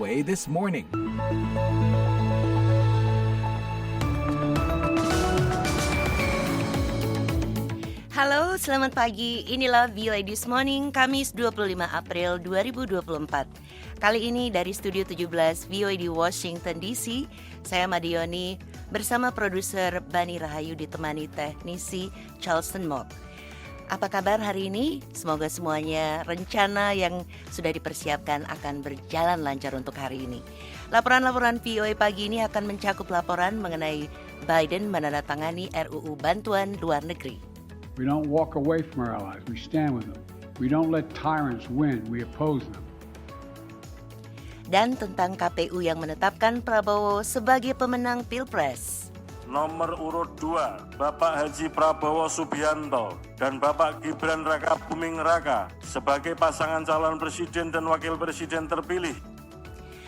VOA This Morning. Halo, selamat pagi. Inilah VOA This Morning, Kamis 25 April 2024. Kali ini dari Studio 17 VOA di Washington DC, saya Madioni bersama produser Bani Rahayu ditemani teknisi Charleston Mock. Apa kabar hari ini? Semoga semuanya rencana yang sudah dipersiapkan akan berjalan lancar untuk hari ini. Laporan-laporan VOA pagi ini akan mencakup laporan mengenai Biden menandatangani RUU Bantuan Luar Negeri. We don't walk away from our allies. We stand with them. We don't let tyrants win. We oppose them. Dan tentang KPU yang menetapkan Prabowo sebagai pemenang Pilpres. Nomor urut 2, Bapak Haji Prabowo Subianto dan Bapak Gibran Raka Buming Raka sebagai pasangan calon presiden dan wakil presiden terpilih.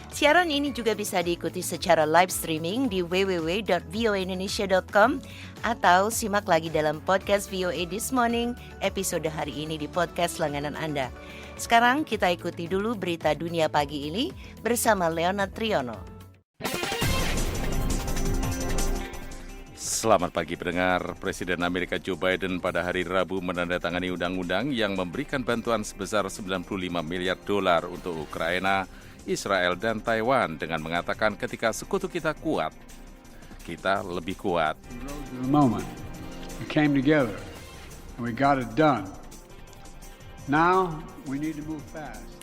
Siaran ini juga bisa diikuti secara live streaming di www.voaindonesia.com atau simak lagi dalam podcast VOA This Morning episode hari ini di podcast langganan Anda. Sekarang kita ikuti dulu berita dunia pagi ini bersama Leonard Triono. Selamat pagi pendengar. Presiden Amerika Joe Biden pada hari Rabu menandatangani undang-undang yang memberikan bantuan sebesar $95 miliar untuk Ukraina, Israel dan Taiwan dengan mengatakan ketika sekutu kita kuat, kita lebih kuat. The moment we came together and we got it done. Now we need to move fast.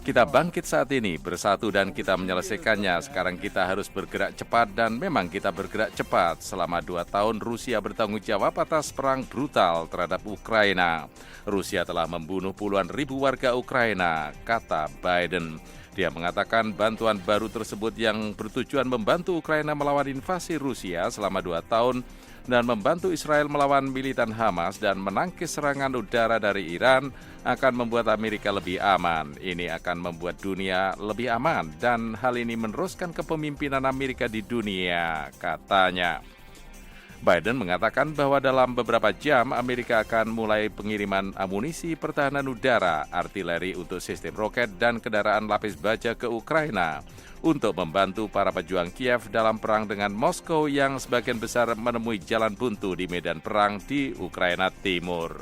Kita bangkit saat ini, bersatu dan kita menyelesaikannya. Sekarang kita harus bergerak cepat dan memang kita bergerak cepat. Selama 2 tahun Rusia bertanggung jawab atas perang brutal terhadap Ukraina. Rusia telah membunuh puluhan ribu warga Ukraina, kata Biden. Dia mengatakan bantuan baru tersebut yang bertujuan membantu Ukraina melawan invasi Rusia selama 2 tahun dan membantu Israel melawan militan Hamas dan menangkis serangan udara dari Iran akan membuat Amerika lebih aman. Ini akan membuat dunia lebih aman dan hal ini meneruskan kepemimpinan Amerika di dunia, katanya. Biden mengatakan bahwa dalam beberapa jam Amerika akan mulai pengiriman amunisi pertahanan udara, artileri untuk sistem roket dan kendaraan lapis baja ke Ukraina untuk membantu para pejuang Kiev dalam perang dengan Moskow yang sebagian besar menemui jalan buntu di medan perang di Ukraina Timur.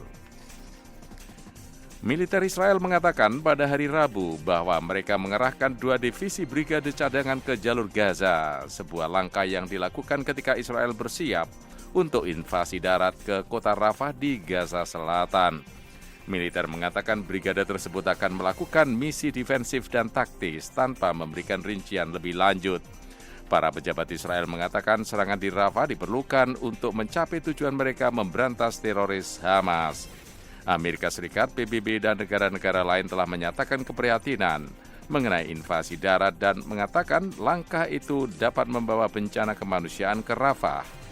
Militer Israel mengatakan pada hari Rabu bahwa mereka mengerahkan 2 divisi brigade cadangan ke jalur Gaza, sebuah langkah yang dilakukan ketika Israel bersiap untuk invasi darat ke kota Rafah di Gaza Selatan. Militer mengatakan brigade tersebut akan melakukan misi defensif dan taktis tanpa memberikan rincian lebih lanjut. Para pejabat Israel mengatakan serangan di Rafah diperlukan untuk mencapai tujuan mereka memberantas teroris Hamas. Amerika Serikat, PBB, dan negara-negara lain telah menyatakan keprihatinan mengenai invasi darat dan mengatakan langkah itu dapat membawa bencana kemanusiaan ke Rafah.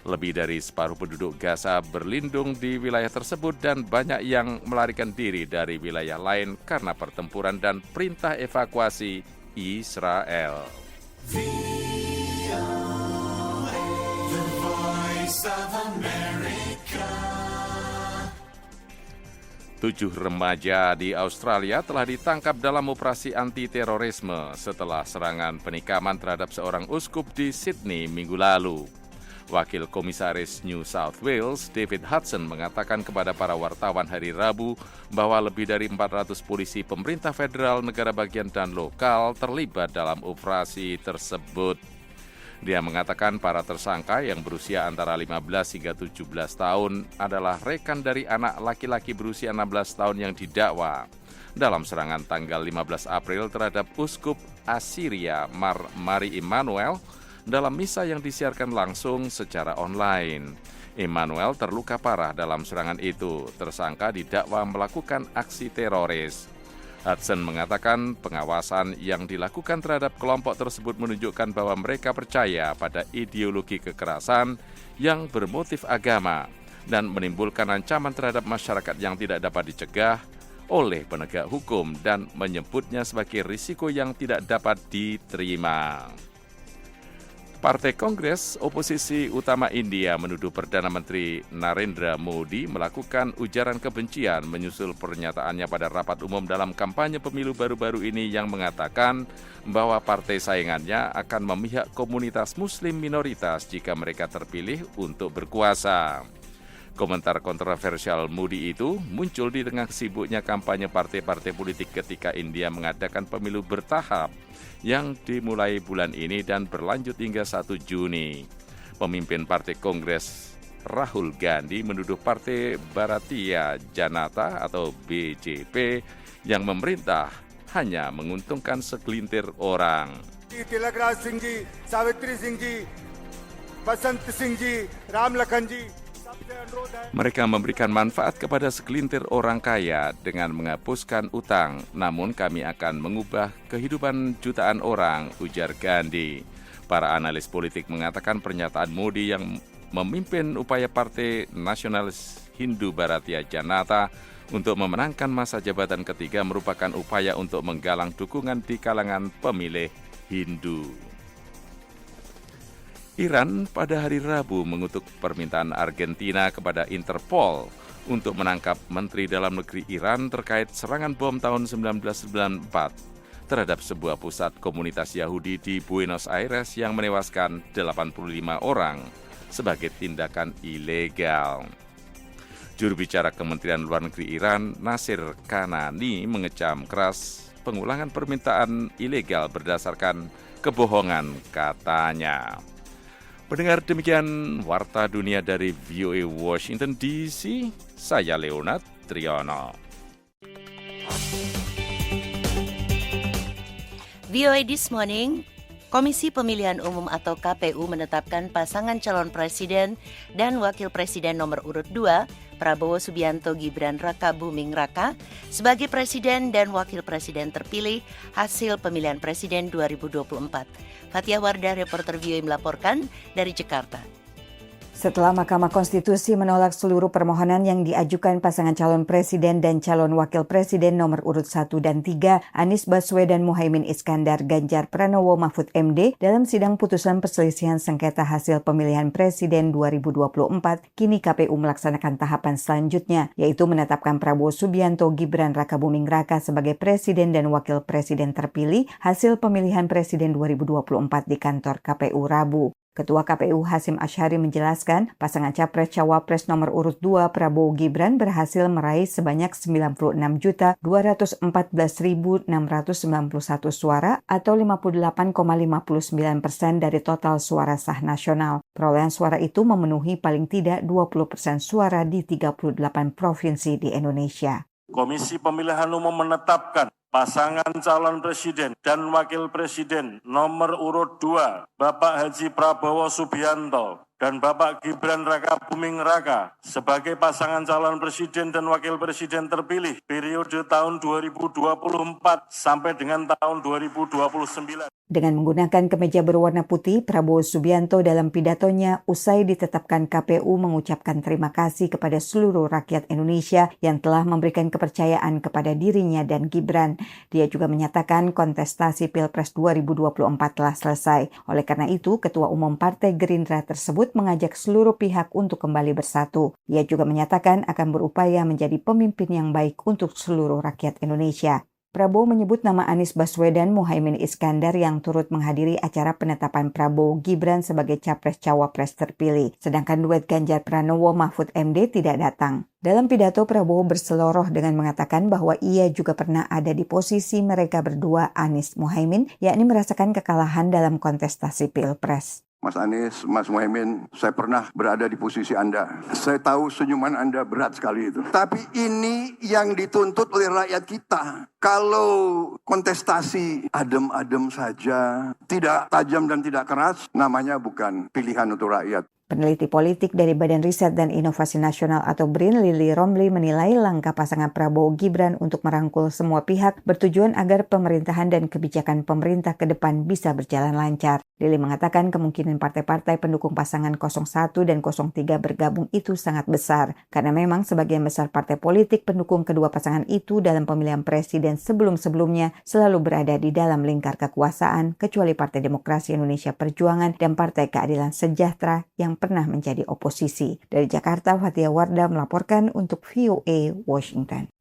Lebih dari separuh penduduk Gaza berlindung di wilayah tersebut dan banyak yang melarikan diri dari wilayah lain karena pertempuran dan perintah evakuasi Israel. 7 remaja di Australia telah ditangkap dalam operasi anti-terorisme setelah serangan penikaman terhadap seorang uskup di Sydney minggu lalu. Wakil Komisaris New South Wales, David Hudson, mengatakan kepada para wartawan hari Rabu bahwa lebih dari 400 polisi pemerintah federal, negara bagian dan lokal terlibat dalam operasi tersebut. Dia mengatakan para tersangka yang berusia antara 15 hingga 17 tahun adalah rekan dari anak laki-laki berusia 16 tahun yang didakwa dalam serangan tanggal 15 April terhadap Uskup Assyria Mari Immanuel dalam misa yang disiarkan langsung secara online. Immanuel terluka parah dalam serangan itu. Tersangka didakwa melakukan aksi teroris. Hudson mengatakan pengawasan yang dilakukan terhadap kelompok tersebut menunjukkan bahwa mereka percaya pada ideologi kekerasan yang bermotif agama dan menimbulkan ancaman terhadap masyarakat yang tidak dapat dicegah oleh penegak hukum dan menyebutnya sebagai risiko yang tidak dapat diterima. Partai Kongres Oposisi Utama India menuduh Perdana Menteri Narendra Modi melakukan ujaran kebencian menyusul pernyataannya pada rapat umum dalam kampanye pemilu baru-baru ini yang mengatakan bahwa partai saingannya akan memihak komunitas muslim minoritas jika mereka terpilih untuk berkuasa. Komentar kontroversial Modi itu muncul di tengah sibuknya kampanye partai-partai politik ketika India mengadakan pemilu bertahap yang dimulai bulan ini dan berlanjut hingga 1 Juni. Pemimpin Partai Kongres Rahul Gandhi menuduh Partai Bharatiya Janata atau BJP yang memerintah hanya menguntungkan segelintir orang. Tilak Raj Singh ji, Savitri Singh ji, Basant Singh ji, Ram Lakhan ji. Mereka memberikan manfaat kepada segelintir orang kaya dengan menghapuskan utang, namun kami akan mengubah kehidupan jutaan orang, ujar Gandhi. Para analis politik mengatakan pernyataan Modi yang memimpin upaya Partai Nasionalis Hindu Bharatiya Janata untuk memenangkan masa jabatan ketiga merupakan upaya untuk menggalang dukungan di kalangan pemilih Hindu. Iran pada hari Rabu mengutuk permintaan Argentina kepada Interpol untuk menangkap Menteri Dalam Negeri Iran terkait serangan bom tahun 1994 terhadap sebuah pusat komunitas Yahudi di Buenos Aires yang menewaskan 85 orang sebagai tindakan ilegal. Juru bicara Kementerian Luar Negeri Iran, Nasir Kanani, mengecam keras pengulangan permintaan ilegal berdasarkan kebohongan katanya. Pendengar, demikian Warta Dunia dari VOA Washington DC, saya Leonard Triono. VOA This Morning, Komisi Pemilihan Umum atau KPU menetapkan pasangan calon presiden dan wakil presiden nomor urut 2, Prabowo Subianto Gibran Raka Buming Raka, sebagai presiden dan wakil presiden terpilih hasil pemilihan presiden 2024. Fathia Wardah, reporter VOA melaporkan dari Jakarta. Setelah Mahkamah Konstitusi menolak seluruh permohonan yang diajukan pasangan calon presiden dan calon wakil presiden nomor urut 1 dan 3, Anies Baswedan Muhaimin Iskandar Ganjar Pranowo Mahfud MD dalam sidang putusan perselisihan sengketa hasil pemilihan presiden 2024, kini KPU melaksanakan tahapan selanjutnya, yaitu menetapkan Prabowo Subianto Gibran Raka Buming Raka sebagai presiden dan wakil presiden terpilih hasil pemilihan presiden 2024 di kantor KPU Rabu. Ketua KPU Hasyim Asyari menjelaskan, pasangan Capres-Cawapres nomor urut 2 Prabowo Gibran berhasil meraih sebanyak 96.214.691 suara atau 58,59% dari total suara sah nasional. Perolehan suara itu memenuhi paling tidak 20% suara di 38 provinsi di Indonesia. Komisi Pemilihan Umum menetapkan pasangan calon presiden dan wakil presiden nomor urut 2, Bapak Haji Prabowo Subianto dan Bapak Gibran Raka Buming Raka sebagai pasangan calon presiden dan wakil presiden terpilih periode tahun 2024 sampai dengan tahun 2029. Dengan menggunakan kemeja berwarna putih, Prabowo Subianto dalam pidatonya usai ditetapkan KPU mengucapkan terima kasih kepada seluruh rakyat Indonesia yang telah memberikan kepercayaan kepada dirinya dan Gibran. Dia juga menyatakan kontestasi Pilpres 2024 telah selesai. Oleh karena itu, Ketua Umum Partai Gerindra tersebut mengajak seluruh pihak untuk kembali bersatu. Ia juga menyatakan akan berupaya menjadi pemimpin yang baik untuk seluruh rakyat Indonesia. Prabowo menyebut nama Anies Baswedan Muhaimin Iskandar yang turut menghadiri acara penetapan Prabowo Gibran sebagai Capres-Cawapres terpilih, sedangkan duet Ganjar Pranowo Mahfud MD tidak datang. Dalam pidato, Prabowo berseloroh dengan mengatakan bahwa ia juga pernah ada di posisi mereka berdua Anies Muhaimin, yakni merasakan kekalahan dalam kontestasi Pilpres. Mas Anies, Mas Muhaimin, saya pernah berada di posisi Anda. Saya tahu senyuman Anda berat sekali itu. Tapi ini yang dituntut oleh rakyat kita. Kalau kontestasi adem-adem saja, tidak tajam dan tidak keras, namanya bukan pilihan untuk rakyat. Peneliti politik dari Badan Riset dan Inovasi Nasional atau BRIN, Lili Romli, menilai langkah pasangan Prabowo Gibran untuk merangkul semua pihak bertujuan agar pemerintahan dan kebijakan pemerintah ke depan bisa berjalan lancar. Lili mengatakan kemungkinan partai-partai pendukung pasangan 01 dan 03 bergabung itu sangat besar, karena memang sebagian besar partai politik pendukung kedua pasangan itu dalam pemilihan presiden sebelum-sebelumnya selalu berada di dalam lingkar kekuasaan, kecuali Partai Demokrasi Indonesia Perjuangan dan Partai Keadilan Sejahtera yang pernah menjadi oposisi. Dari Jakarta, Fathia Wardah melaporkan untuk VOA Washington.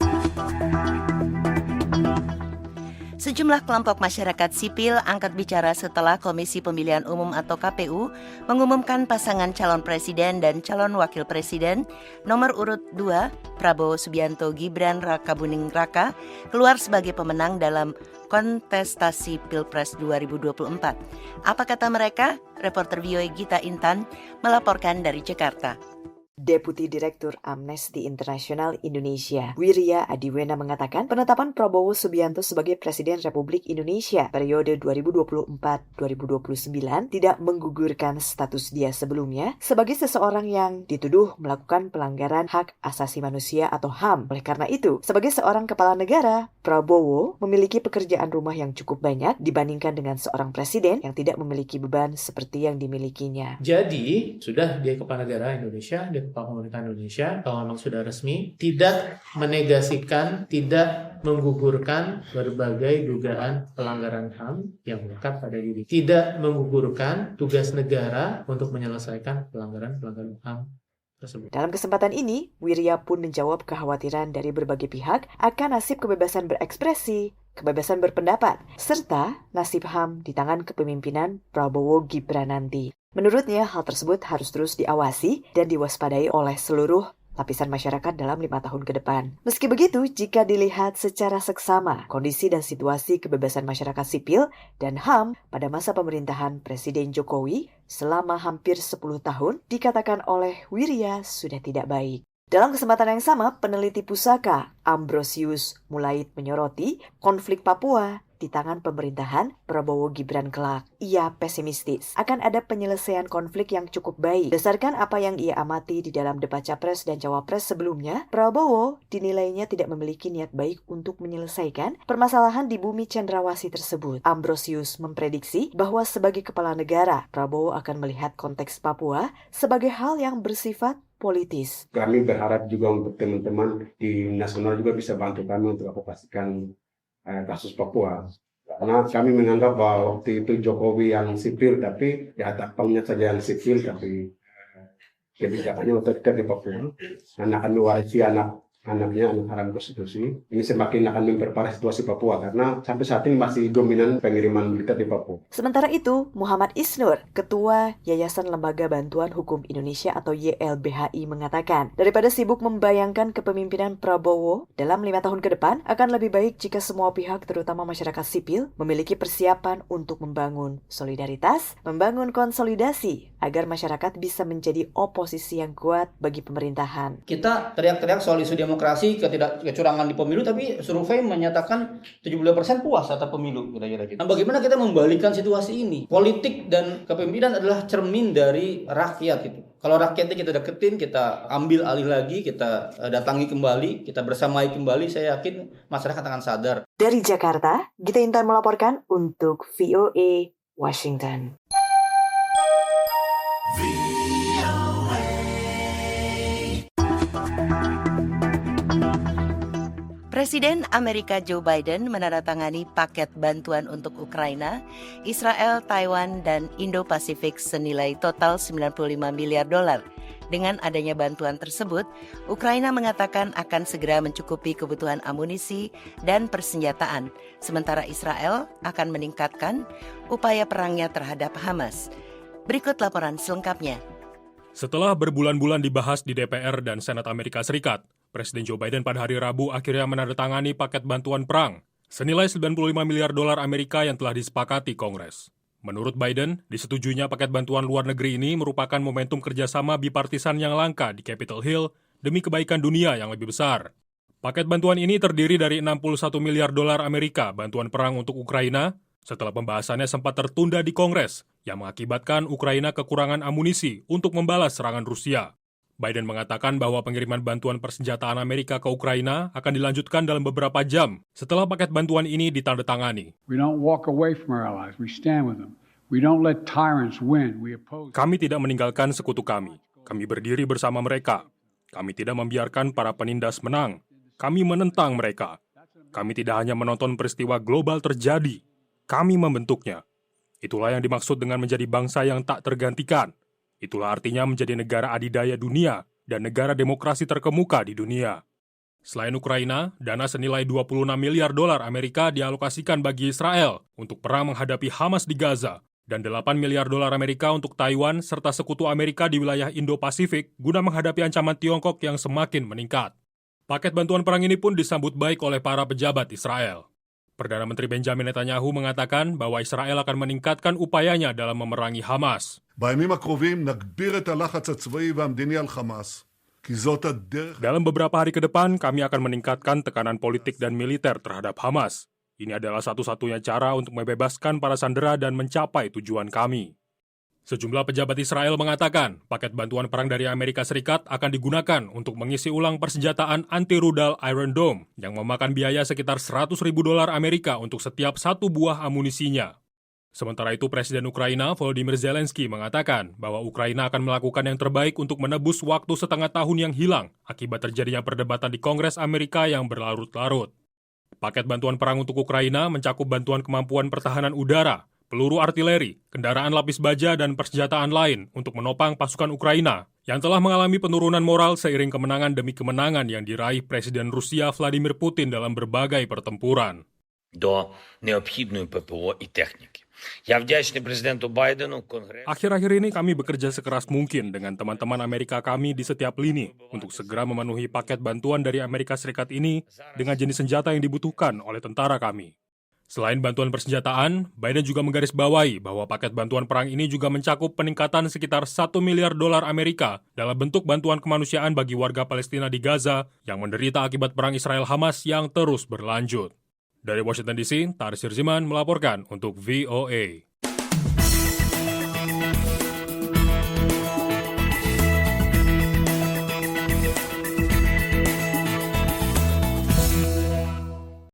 Sejumlah kelompok masyarakat sipil angkat bicara setelah Komisi Pemilihan Umum atau KPU mengumumkan pasangan calon presiden dan calon wakil presiden nomor urut 2 Prabowo Subianto Gibran Rakabuming Raka keluar sebagai pemenang dalam kontestasi Pilpres 2024. Apa kata mereka? Reporter VOA Gita Intan melaporkan dari Jakarta. Deputi Direktur Amnesty International Indonesia, Wirya Adiwena mengatakan penetapan Prabowo Subianto sebagai Presiden Republik Indonesia periode 2024-2029 tidak menggugurkan status dia sebelumnya sebagai seseorang yang dituduh melakukan pelanggaran hak asasi manusia atau HAM. Oleh karena itu, sebagai seorang kepala negara, Prabowo memiliki pekerjaan rumah yang cukup banyak dibandingkan dengan seorang presiden yang tidak memiliki beban seperti yang dimilikinya. Jadi, sudah dia kepala negara Indonesia, dia kepala pemerintahan Indonesia, kalau memang sudah resmi, tidak menegasikan, tidak menggugurkan berbagai dugaan pelanggaran HAM yang melekat pada diri. Tidak menggugurkan tugas negara untuk menyelesaikan pelanggaran-pelanggaran HAM tersebut. Dalam kesempatan ini, Wirya pun menjawab kekhawatiran dari berbagai pihak akan nasib kebebasan berekspresi, kebebasan berpendapat, serta nasib HAM di tangan kepemimpinan Prabowo Gibran nanti. Menurutnya, hal tersebut harus terus diawasi dan diwaspadai oleh seluruh lapisan masyarakat dalam 5 tahun ke depan. Meski begitu, jika dilihat secara seksama, kondisi dan situasi kebebasan masyarakat sipil dan HAM pada masa pemerintahan Presiden Jokowi selama hampir 10 tahun dikatakan oleh Wirya sudah tidak baik. Dalam kesempatan yang sama, peneliti pusaka Ambrosius Mulaid menyoroti konflik Papua di tangan pemerintahan Prabowo Gibran kelak. Ia pesimistis akan ada penyelesaian konflik yang cukup baik. Berdasarkan apa yang ia amati di dalam debat Capres dan Cawapres sebelumnya, Prabowo dinilainya tidak memiliki niat baik untuk menyelesaikan permasalahan di bumi cendrawasih tersebut. Ambrosius memprediksi bahwa sebagai kepala negara, Prabowo akan melihat konteks Papua sebagai hal yang bersifat politis. Kami berharap juga untuk teman-teman di nasional juga bisa bantu kami untuk advokasikan kasus Papua. Karena kami menganggap bahwa waktu itu Jokowi yang sipil, tapi ya tampangnya saja yang sipil, tapi kebijakannya otoriter di Papua. Dan akan mewarisi anaknya, anak haram konstitusi. Ini semakin akan memperparah situasi Papua, karena sampai saat ini masih dominan pengiriman militer di Papua. Sementara itu, Muhammad Isnur, Ketua Yayasan Lembaga Bantuan Hukum Indonesia atau YLBHI mengatakan, daripada sibuk membayangkan kepemimpinan Prabowo dalam 5 tahun ke depan, akan lebih baik jika semua pihak, terutama masyarakat sipil, memiliki persiapan untuk membangun solidaritas, membangun konsolidasi, agar masyarakat bisa menjadi oposisi yang kuat bagi pemerintahan. Kita teriak-teriak soal isu demokrasi, kecurangan di pemilu, tapi survei menyatakan 70% puas atas pemilu. Nah, bagaimana kita membalikan situasi ini? Politik dan kepemimpinan adalah cermin dari rakyat itu. Kalau rakyatnya kita deketin, kita ambil alih lagi, kita datangi kembali, kita bersamai kembali, saya yakin masyarakat akan sadar. Dari Jakarta, Gita Intan melaporkan untuk VOA Washington. Presiden Amerika Joe Biden menandatangani paket bantuan untuk Ukraina, Israel, Taiwan, dan Indo-Pasifik senilai total $95 miliar. Dengan adanya bantuan tersebut, Ukraina mengatakan akan segera mencukupi kebutuhan amunisi dan persenjataan, sementara Israel akan meningkatkan upaya perangnya terhadap Hamas. Berikut laporan selengkapnya. Setelah berbulan-bulan dibahas di DPR dan Senat Amerika Serikat, Presiden Joe Biden pada hari Rabu akhirnya menandatangani paket bantuan perang senilai $95 miliar Amerika yang telah disepakati Kongres. Menurut Biden, disetujuinya paket bantuan luar negeri ini merupakan momentum kerjasama bipartisan yang langka di Capitol Hill demi kebaikan dunia yang lebih besar. Paket bantuan ini terdiri dari $61 miliar Amerika bantuan perang untuk Ukraina setelah pembahasannya sempat tertunda di Kongres yang mengakibatkan Ukraina kekurangan amunisi untuk membalas serangan Rusia. Biden mengatakan bahwa pengiriman bantuan persenjataan Amerika ke Ukraina akan dilanjutkan dalam beberapa jam setelah paket bantuan ini ditandatangani. We don't walk away from our allies. We stand with them. We don't let tyrants win. We oppose. Kami tidak meninggalkan sekutu kami. Kami berdiri bersama mereka. Kami tidak membiarkan para penindas menang. Kami menentang mereka. Kami tidak hanya menonton peristiwa global terjadi. Kami membentuknya. Itulah yang dimaksud dengan menjadi bangsa yang tak tergantikan. Itulah artinya menjadi negara adidaya dunia dan negara demokrasi terkemuka di dunia. Selain Ukraina, dana senilai 26 miliar dolar Amerika dialokasikan bagi Israel untuk perang menghadapi Hamas di Gaza dan 8 miliar dolar Amerika untuk Taiwan serta sekutu Amerika di wilayah Indo-Pasifik guna menghadapi ancaman Tiongkok yang semakin meningkat. Paket bantuan perang ini pun disambut baik oleh para pejabat Israel. Perdana Menteri Benjamin Netanyahu mengatakan bahwa Israel akan meningkatkan upayanya dalam memerangi Hamas. בימים הקרובים נגביר את הלחץ הצבאי והמדיני על חמאס. Dalam beberapa hari ke depan, kami akan meningkatkan tekanan politik dan militer terhadap Hamas. Ini adalah satu-satunya cara untuk membebaskan para sandera dan mencapai tujuan kami. Sejumlah pejabat Israel mengatakan, paket bantuan perang dari Amerika Serikat akan digunakan untuk mengisi ulang persenjataan anti-rudal Iron Dome yang memakan biaya sekitar $100.000 Amerika untuk setiap satu buah amunisinya. Sementara itu, Presiden Ukraina Volodymyr Zelensky mengatakan bahwa Ukraina akan melakukan yang terbaik untuk menebus waktu setengah tahun yang hilang akibat terjadinya perdebatan di Kongres Amerika yang berlarut-larut. Paket bantuan perang untuk Ukraina mencakup bantuan kemampuan pertahanan udara, peluru artileri, kendaraan lapis baja, dan persenjataan lain untuk menopang pasukan Ukraina yang telah mengalami penurunan moral seiring kemenangan demi kemenangan yang diraih Presiden Rusia Vladimir Putin dalam berbagai pertempuran. До необхідної ППО і техніки. Я вдячний президенту Байдену, Конгресу. Akhir-akhir ini kami bekerja sekeras mungkin dengan teman-teman Amerika kami di setiap lini untuk segera memenuhi paket bantuan dari Amerika Serikat ini dengan jenis senjata yang dibutuhkan oleh tentara kami. Selain bantuan persenjataan, Biden juga menggarisbawahi bahwa paket bantuan perang ini juga mencakup peningkatan sekitar $1 miliar Amerika dalam bentuk bantuan kemanusiaan bagi warga Palestina di Gaza yang menderita akibat perang Israel-Hamas yang terus berlanjut. Dari Washington DC, Tarsir Ziman melaporkan untuk VOA.